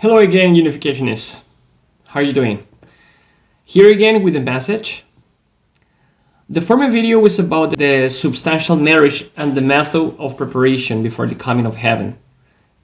Hello again, Unificationists. How are you doing? Here again with the message. The former video was about the substantial marriage and the method of preparation before the coming of heaven.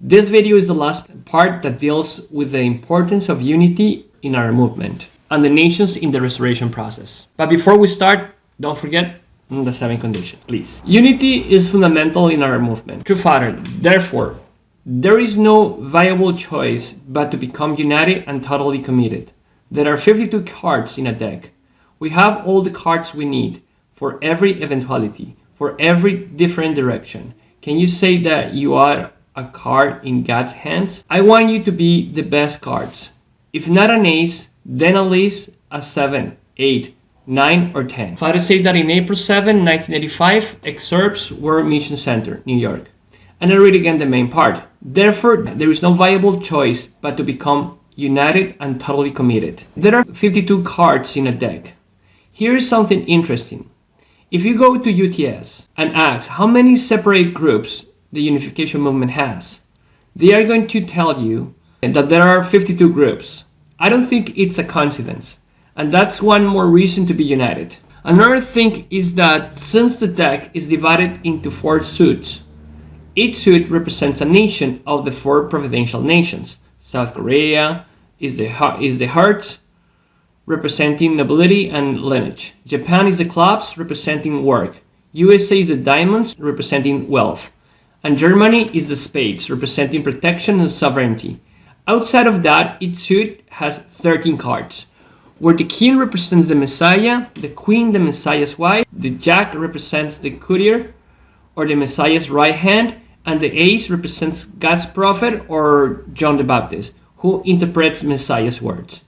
This video is the last part that deals with the importance of unity in our movement and the nations in the restoration process. But before we start, don't forget the 7 conditions, please. Unity is fundamental in our movement. True Father, therefore, there is no viable choice but to become united and totally committed. There are 52 cards in a deck. We have all the cards we need for every eventuality, for every different direction. Can you say that you are a card in God's hands? I want you to be the best cards. If not an ace, then at least a 7, 8, 9, or 10. Father said that in April 7, 1985, excerpts were Mission Center, New York. And I read again the main part. Therefore, there is no viable choice but to become united and totally committed. There are 52 cards in a deck. Here is something interesting. If you go to UTS and ask how many separate groups the unification movement has, they are going to tell you that there are 52 groups. I don't think it's a coincidence, and that's one more reason to be united. Another thing is that since the deck is divided into 4 suits, each suit represents a nation of the 4 providential nations. South Korea is the hearts, representing nobility and lineage. Japan is the clubs, representing work. USA is the diamonds, representing wealth. And Germany is the spades, representing protection and sovereignty. Outside of that, each suit has 13 cards, where the king represents the Messiah, the queen the Messiah's wife, the jack represents the courtier or the Messiah's right hand, and the ace represents God's prophet or John the Baptist, who interprets Messiah's words.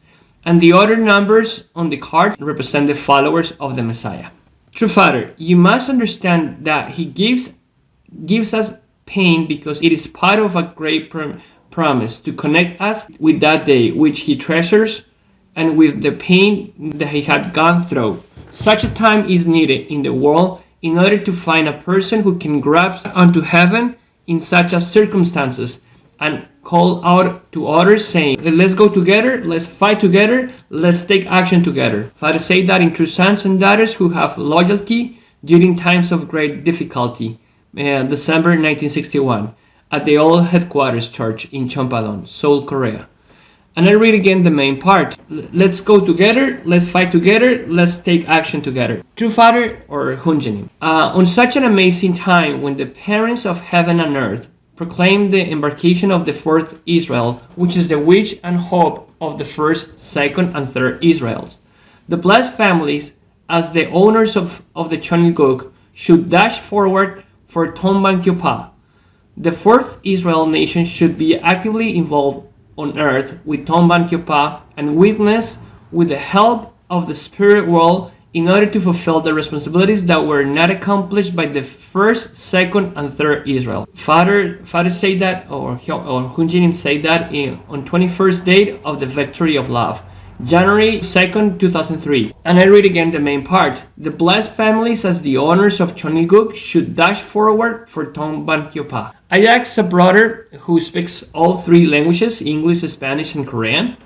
And the other numbers on the card represent the followers of the Messiah. True Father, you must understand that He gives us pain because it is part of a great promise to connect us with that day which He treasures and with the pain that He had gone through. Such a time is needed in the world in order to find a person who can grasp onto heaven in such a circumstances and call out to others saying, let's go together, let's fight together, let's take action together. Father say that in true sons and daughters who have loyalty during times of great difficulty. December 1961 at the old headquarters church in Chompadon, Seoul, Korea. And I read again the main part. Let's go together, let's fight together, let's take action together. True Father or Hunjanim. On such an amazing time when the parents of heaven and earth proclaimed the embarkation of the 4th Israel, which is the wish and hope of the 1st, 2nd, and 3rd Israels. The blessed families, as the owners of the Chonilguk, should dash forward for Tomban Kyopa. The 4th Israel nation should be actively involved on earth with Tomban Kyopa and witness with the help of the spirit world in order to fulfill the responsibilities that were not accomplished by the 1st, 2nd, and 3rd Israel. Father say that, or Hunjinim say that on 21st date of the victory of love, January 2nd, 2003. And I read again the main part. The blessed families as the owners of Chonilguk should dash forward for Tomban Kyopa. I asked a brother who speaks all 3 languages, English, Spanish, and Korean,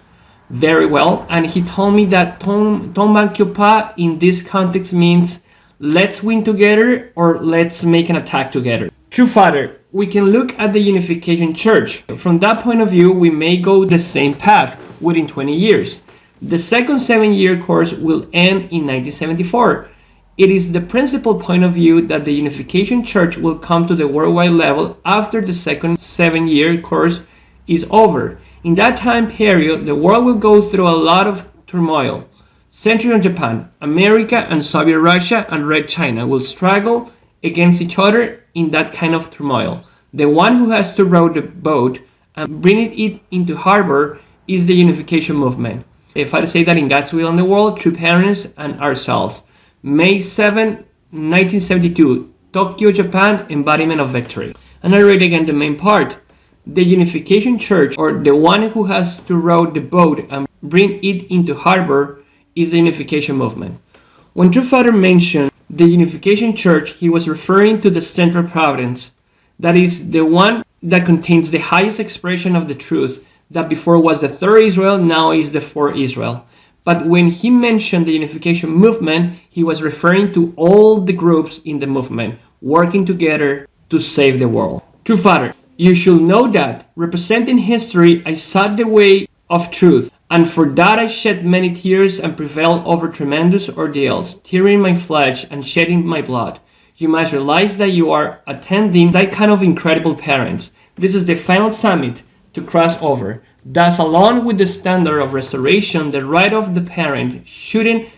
very well, and he told me that Tomban Kyopa in this context means let's win together or let's make an attack together. True Father, we can look at the Unification Church. From that point of view, we may go the same path within 20 years. The second 7-year course will end in 1974. It is the principal point of view that the Unification Church will come to the worldwide level after the second 7-year course is over. In that time period, the world will go through a lot of turmoil. Century on Japan, America and Soviet Russia and Red China will struggle against each other in that kind of turmoil. The one who has to row the boat and bring it into harbor is the Unification movement. If I say that in God's will in the world, true parents and ourselves. May 7, 1972, Tokyo, Japan, embodiment of victory. And I read again the main part. The Unification Church, or the one who has to row the boat and bring it into harbor, is the Unification movement. When True Father mentioned the Unification Church, he was referring to the Central Providence, that is the one that contains the highest expression of the truth that before was the third Israel, now is the fourth Israel. But when he mentioned the unification movement, he was referring to all the groups in the movement working together to save the world. True Father, you should know that, representing history, I sought the way of truth, and for that I shed many tears and prevailed over tremendous ordeals, tearing my flesh and shedding my blood. You must realize that you are attending that kind of incredible parents. This is the final summit to cross over. Thus, along with the standard of restoration, the right of the parent, shouldn't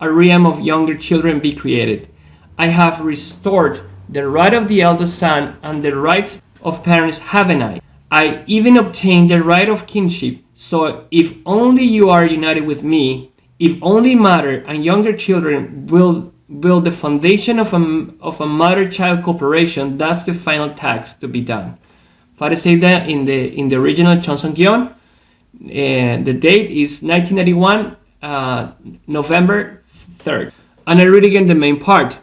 a realm of younger children be created. I have restored the right of the eldest son, and the rights of parents haven't I. I even obtained the right of kinship. So if only you are united with me, if only mother and younger children will build the foundation of a mother-child cooperation, that's the final task to be done. Father said that in the original Chonsongyeon. The date is 1991, November 3rd. And I read again the main part.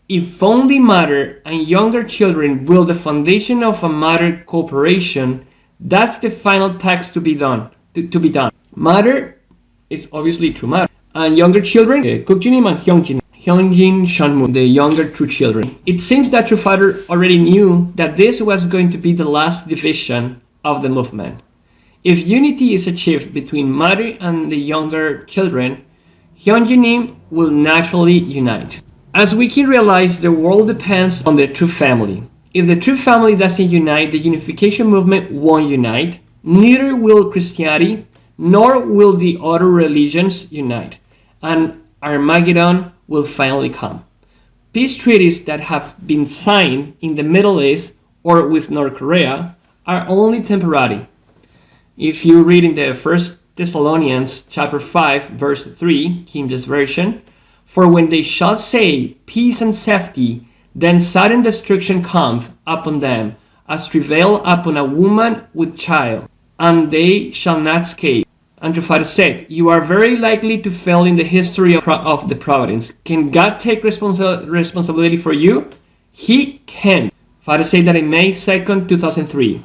If only mother and younger children build the foundation of a mother cooperation, that's the final task to be done. To be done. Mother is obviously true mother, and younger children, Kukjinim and Hyungjin. Hyungjin Shanmu, the younger true children. It seems that True Father already knew that this was going to be the last division of the movement. If unity is achieved between mother and the younger children, Hyunjinim will naturally unite. As we can realize, the world depends on the true family. If the true family doesn't unite, the unification movement won't unite. Neither will Christianity, nor will the other religions unite, and Armageddon will finally come. Peace treaties that have been signed in the Middle East or with North Korea are only temporary. If you read in the 1 Thessalonians chapter 5, verse 3, King James Version, for when they shall say peace and safety, then sudden destruction cometh upon them, as travail upon a woman with child, and they shall not escape. And True Father said, you are very likely to fail in the history of the providence. Can God take responsibility for you? He can. Father said that in May 2nd, 2003.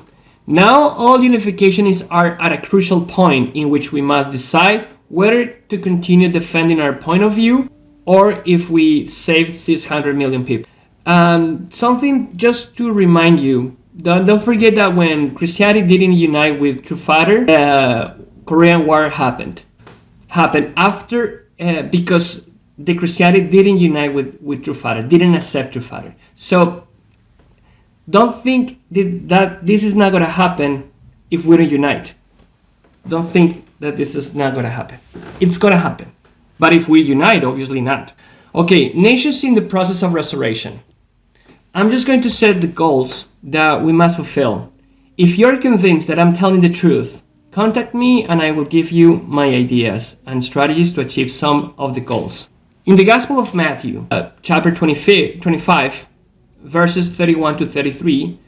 Now all unifications are at a crucial point in which we must decide whether to continue defending our point of view or if we save 600 million people. Something just to remind you, don't forget that when Christianity didn't unite with True Father, the Korean War happened after because the Christianity didn't unite with True Father, didn't accept True Father. So don't think that this is not going to happen if we don't unite. Don't think that this is not going to happen. It's going to happen. But if we unite, obviously not. Okay, nations in the process of restoration. I'm just going to set the goals that we must fulfill. If you're convinced that I'm telling the truth, contact me and I will give you my ideas and strategies to achieve some of the goals. In the Gospel of Matthew, chapter 25, verses 31 to 33,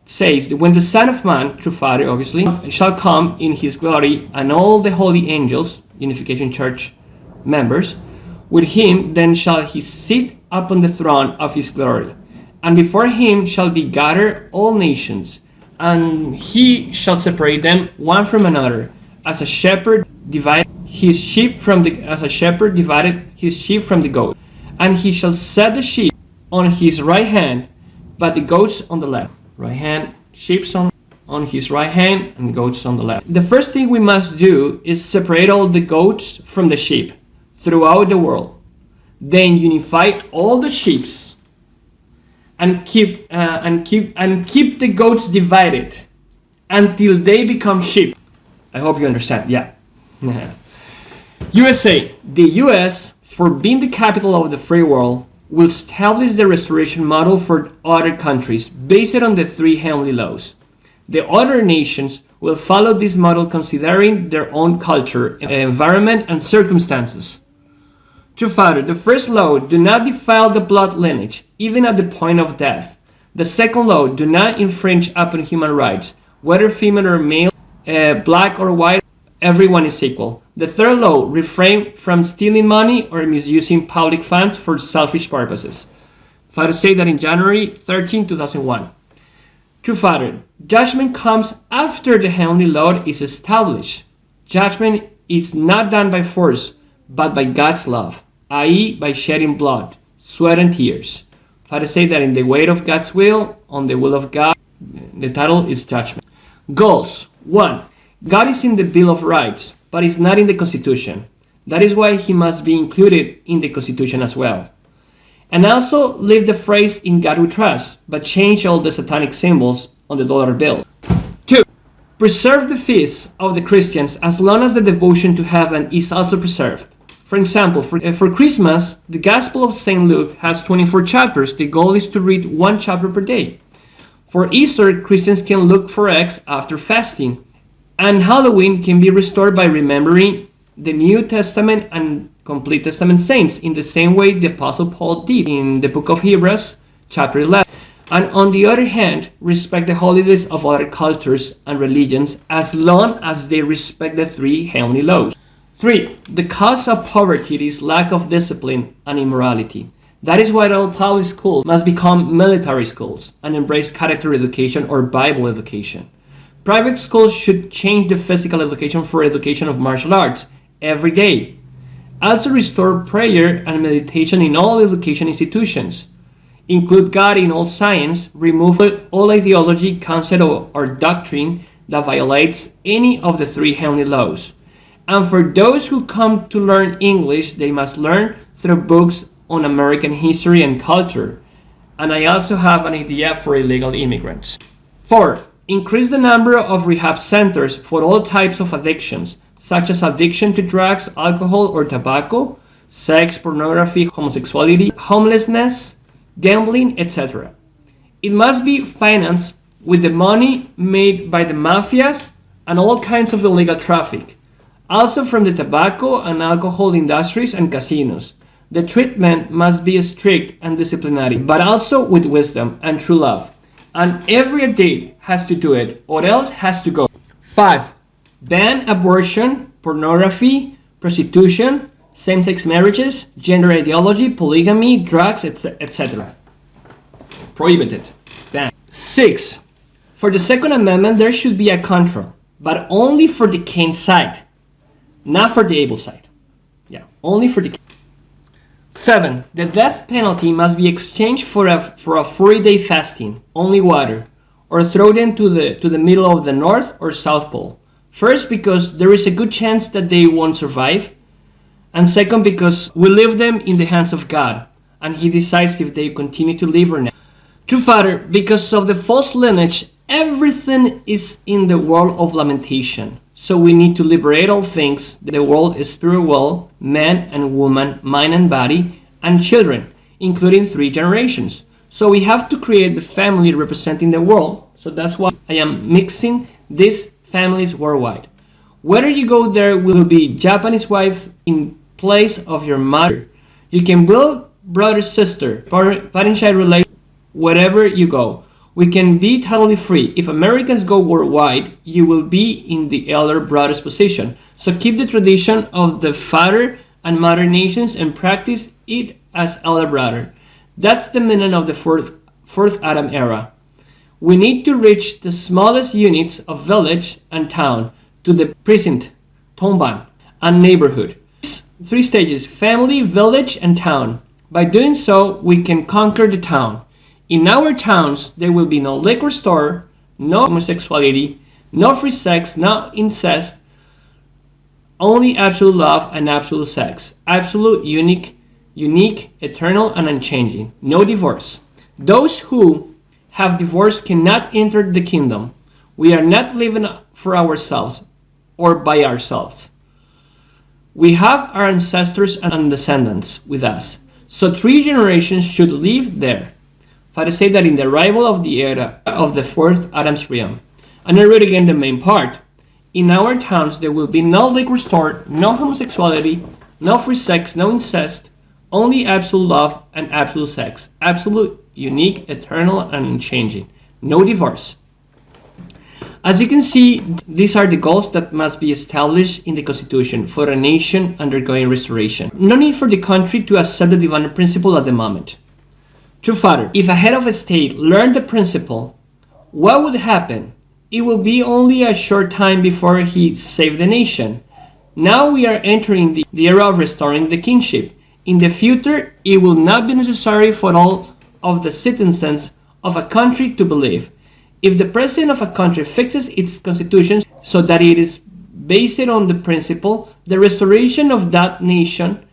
says that when the Son of Man, True Father obviously, shall come in his glory and all the holy angels, Unification Church members, with him, then shall he sit upon the throne of his glory. And before him shall be gathered all nations, and he shall separate them one from another, as a shepherd divided his sheep from the goat. And he shall set the sheep on his right hand, but the goats on the left. Right hand, sheep on his right hand, and goats on the left. The first thing we must do is separate all the goats from the sheep throughout the world. Then unify all the sheep and keep the goats divided until they become sheep. I hope you understand. Yeah. USA. The US, for being the capital of the free world, will establish the restoration model for other countries based on the three heavenly laws. The other nations will follow this model considering their own culture, environment, and circumstances. True Father, the first law, do not defile the blood lineage, even at the point of death. The second law, do not infringe upon human rights, whether female or male, black or white, everyone is equal. The third law, refrain from stealing money or misusing public funds for selfish purposes. Father said that in January 13, 2001. True Father, judgment comes after the heavenly law is established. Judgment is not done by force, but by God's love, i.e. by shedding blood, sweat and tears. Father say that in the way of God's will, on the will of God, the title is judgment. Goals. 1. God is in the Bill of Rights, but is not in the Constitution. That is why he must be included in the Constitution as well. And also leave the phrase "in God we trust," but change all the satanic symbols on the dollar bill. 2. Preserve the feasts of the Christians as long as the devotion to heaven is also preserved. For example, for Christmas, the Gospel of St. Luke has 24 chapters. The goal is to read one chapter per day. For Easter, Christians can look for eggs after fasting. And Halloween can be restored by remembering the New Testament and Complete Testament saints in the same way the Apostle Paul did in the book of Hebrews, chapter 11. And on the other hand, respect the holidays of other cultures and religions as long as they respect the three heavenly laws. 3. The cause of poverty is lack of discipline and immorality. That is why all public schools must become military schools and embrace character education or Bible education. Private schools should change the physical education for education of martial arts every day. Also restore prayer and meditation in all education institutions. Include God in all science. Remove all ideology, concept, or doctrine that violates any of the three heavenly laws. And for those who come to learn English, they must learn through books on American history and culture. And I also have an idea for illegal immigrants. 4. Increase the number of rehab centers for all types of addictions, such as addiction to drugs, alcohol, or tobacco, sex, pornography, homosexuality, homelessness, gambling, etc. It must be financed with the money made by the mafias and all kinds of illegal traffic, also from the tobacco and alcohol industries and casinos. The treatment must be strict and disciplinary, but also with wisdom and true love. And every addict has to do it, or else has to go. 5. Ban abortion, pornography, prostitution, same-sex marriages, gender ideology, polygamy, drugs, etc. Prohibited. Ban. 6. For the Second Amendment, there should be a control, but only for the Cain side, not for the Abel side. Yeah, only for the Cain. 7. The death penalty must be exchanged for a 40-day fasting, only water, or throw them to the middle of the North or South Pole. First, because there is a good chance that they won't survive, and second, because we leave them in the hands of God, and He decides if they continue to live or not. True Father, because of the false lineage, everything is in the world of lamentation. So we need to liberate all things. The world is spiritual, man and woman, mind and body, and children, including 3 generations. So we have to create the family representing the world. So that's why I am mixing these families worldwide. Whether you go there will be Japanese wives in place of your mother. You can build brother-sister, parent-child relation, wherever you go. We can be totally free. If Americans go worldwide, you will be in the elder brother's position. So keep the tradition of the father and mother nations and practice it as elder brother. That's the meaning of the fourth Adam era. We need to reach the smallest units of village and town to the precinct, tomban, and neighborhood. 3 stages: family, village, and town. By doing so, we can conquer the town. In our towns, there will be no liquor store, no homosexuality, no free sex, no incest, only absolute love and absolute sex. Absolute, unique, eternal, and unchanging. No divorce. Those who have divorced cannot enter the kingdom. We are not living for ourselves or by ourselves. We have our ancestors and descendants with us. So 3 generations should live there. Father say that in the arrival of the era of the 4th Adam's realm. And I read again the main part. In our towns there will be no liquor store, no homosexuality, no free sex, no incest, only absolute love and absolute sex. Absolute, unique, eternal, and unchanging. No divorce. As you can see, these are the goals that must be established in the Constitution for a nation undergoing restoration. No need for the country to accept the divine principle at the moment. True Father, if a head of a state learned the principle, what would happen? It will be only a short time before he saved the nation. Now we are entering the era of restoring the kingship. In the future, it will not be necessary for all of the citizens of a country to believe. If the president of a country fixes its constitution so that it is based on the principle, the restoration of that nation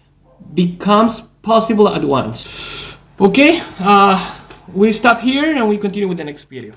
becomes possible at once. Okay, we stop here and we continue with the next video.